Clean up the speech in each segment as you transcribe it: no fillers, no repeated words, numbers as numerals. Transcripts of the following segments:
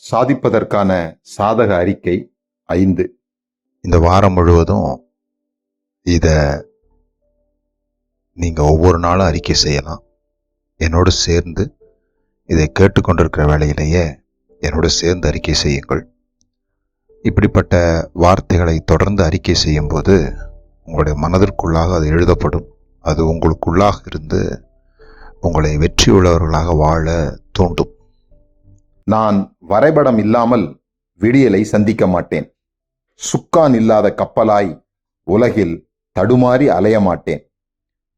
சாதிப்பதற்கான சாதக அறிக்கை 5. இந்த வாரம் முழுவதும் இதை நீங்கள் ஒவ்வொரு நாளும் அறிக்கை செய்யலாம். என்னோடு சேர்ந்து இதை கேட்டுக்கொண்டிருக்கிற வேளையிலேயே என்னோடு சேர்ந்து அறிக்கை செய்யுங்கள். இப்படிப்பட்ட வார்த்தைகளை தொடர்ந்து அறிக்கை செய்யும்போது உங்களுடைய மனதிற்குள்ளாக அது எழுதப்படும். அது உங்களுக்குள்ளாக இருந்து உங்களை வெற்றியுள்ளவர்களாக வாழ தூண்டும். நான் வரைபடம் இல்லாமல் விடியலை சந்திக்க மாட்டேன். சுக்கான் இல்லாத கப்பலாய் உலகில் தடுமாறி அலைய மாட்டேன்.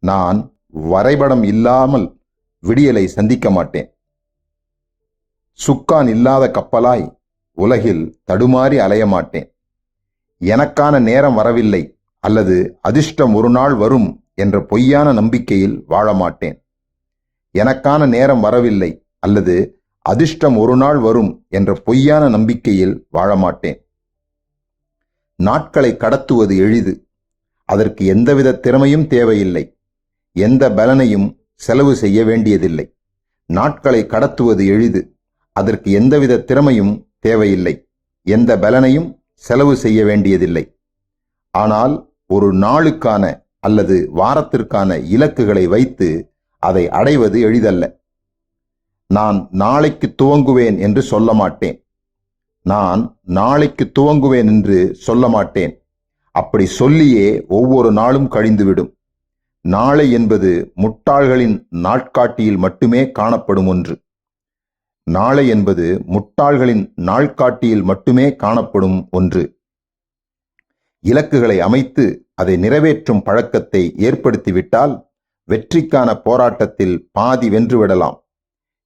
நான் வரைபடம் இல்லாமல் விடியலை சந்திக்க மாட்டேன். சுக்கான் இல்லாத கப்பலாய் உலகில் தடுமாறி அலைய மாட்டேன். எனக்கான நேரம் வரவில்லை அல்லது அதிர்ஷ்டம் ஒரு நாள் வரும் என்ற பொய்யான நம்பிக்கையில் வாழ மாட்டேன். எனக்கான நேரம் வரவில்லை அல்லது அதிர்ஷ்டம் ஒரு நாள் வரும் என்ற பொய்யான நம்பிக்கையில் வாழ மாட்டேன். நாட்களை கடத்துவது எளிது. அதற்கு எந்தவித திறமையும் தேவையில்லை. எந்த பலனையும் செலவு செய்ய வேண்டியதில்லை. நாட்களை கடத்துவது எளிது. அதற்கு எந்தவித திறமையும் தேவையில்லை. எந்த பலனையும் செலவு செய்ய வேண்டியதில்லை. ஆனால் ஒரு நாளுக்கான அல்லது வாரத்திற்கான இலக்குகளை வைத்து அதை அடைவது எளிதல்ல. நான் நாளைக்கு துவங்குவேன் என்று சொல்ல மாட்டேன். நான் நாளைக்கு துவங்குவேன் என்று சொல்ல மாட்டேன். அப்படி சொல்லியே ஒவ்வொரு நாளும் கழிந்துவிடும். நாளை என்பது முட்டாள்களின் நாட்காட்டியில் மட்டுமே காணப்படும் ஒன்று. நாளை என்பது முட்டாள்களின் நாட்காட்டியில் மட்டுமே காணப்படும் ஒன்று. இலக்குகளை அமைத்து அதை நிறைவேற்றும் பழக்கத்தை ஏற்படுத்திவிட்டால் வெற்றிக்கான போராட்டத்தில் பாதி வென்றுவிடலாம்.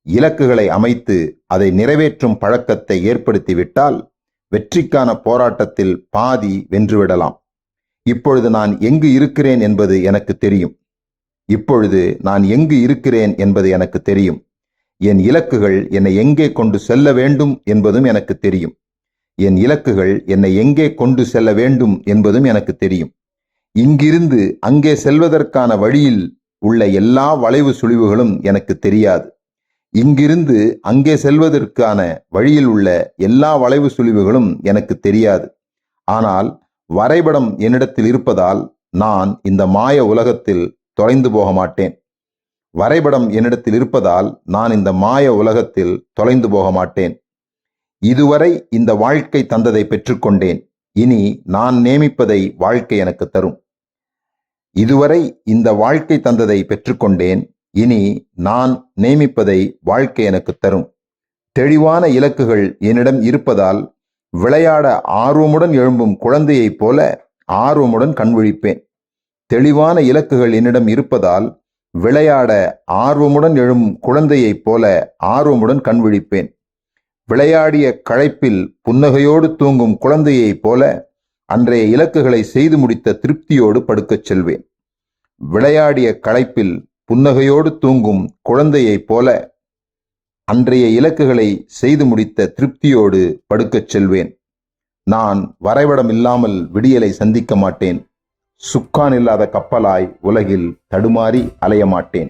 இலக்குகளை அமைத்து அதை நிறைவேற்றும் பழக்கத்தை ஏற்படுத்திவிட்டால் வெற்றிக்கான போராட்டத்தில் பாதி வென்றுவிடலாம். இப்பொழுது நான் எங்கு இருக்கிறேன் என்பது எனக்கு தெரியும். இப்பொழுது நான் எங்கு இருக்கிறேன் என்பது எனக்கு தெரியும். என் இலக்குகள் என்னை எங்கே கொண்டு செல்ல வேண்டும் என்பதும் எனக்கு தெரியும். என் இலக்குகள் என்னை எங்கே கொண்டு செல்ல வேண்டும் என்பதும் எனக்கு தெரியும். இங்கிருந்து அங்கே செல்வதற்கான வழியில் உள்ள எல்லா வளைவு சுழிவுகளும் எனக்கு தெரியாது. இங்கிருந்து அங்கே செல்வதற்கான வழியில் உள்ள எல்லா வளைவு சுழிவுகளும் எனக்கு தெரியாது. ஆனால் வரைபடம் என்னிடத்தில் இருப்பதால் நான் இந்த மாய உலகத்தில் தொலைந்து போக மாட்டேன். வரைபடம் என்னிடத்தில் இருப்பதால் நான் இந்த மாய உலகத்தில் தொலைந்து போக மாட்டேன். இதுவரை இந்த வாழ்க்கை தந்ததை பெற்றுக்கொண்டேன். இனி நான் நேமிப்பதை வாழ்க்கை எனக்கு தரும். இதுவரை இந்த வாழ்க்கை தந்ததை பெற்றுக்கொண்டேன். இனி நான் நேமிப்பதை வாழ்க்கை எனக்கு தரும். தெளிவான இலக்குகள் என்னிடம் இருப்பதால் விளையாட ஆர்வமுடன் எழும்பும் குழந்தையைப் போல ஆர்வமுடன் கண்விழிப்பேன். தெளிவான இலக்குகள் என்னிடம் இருப்பதால் விளையாட ஆர்வமுடன் எழும் குழந்தையைப் போல ஆர்வமுடன் கண்விழிப்பேன். விளையாடிய களைப்பில் புன்னகையோடு தூங்கும் குழந்தையைப் போல அன்றைய இலக்குகளை செய்து முடித்த திருப்தியோடு படுக்கச் செல்வேன். விளையாடிய களைப்பில் புன்னகையோடு தூங்கும் குழந்தையைப் போல அன்றைய இலக்குகளை செய்து முடித்த திருப்தியோடு படுக்கச் செல்வேன். நான் வரைபடம் இல்லாமல் விடியலை சந்திக்க மாட்டேன். சுக்கான் இல்லாத கப்பலாய் உலகில் தடுமாறி அலைய மாட்டேன்.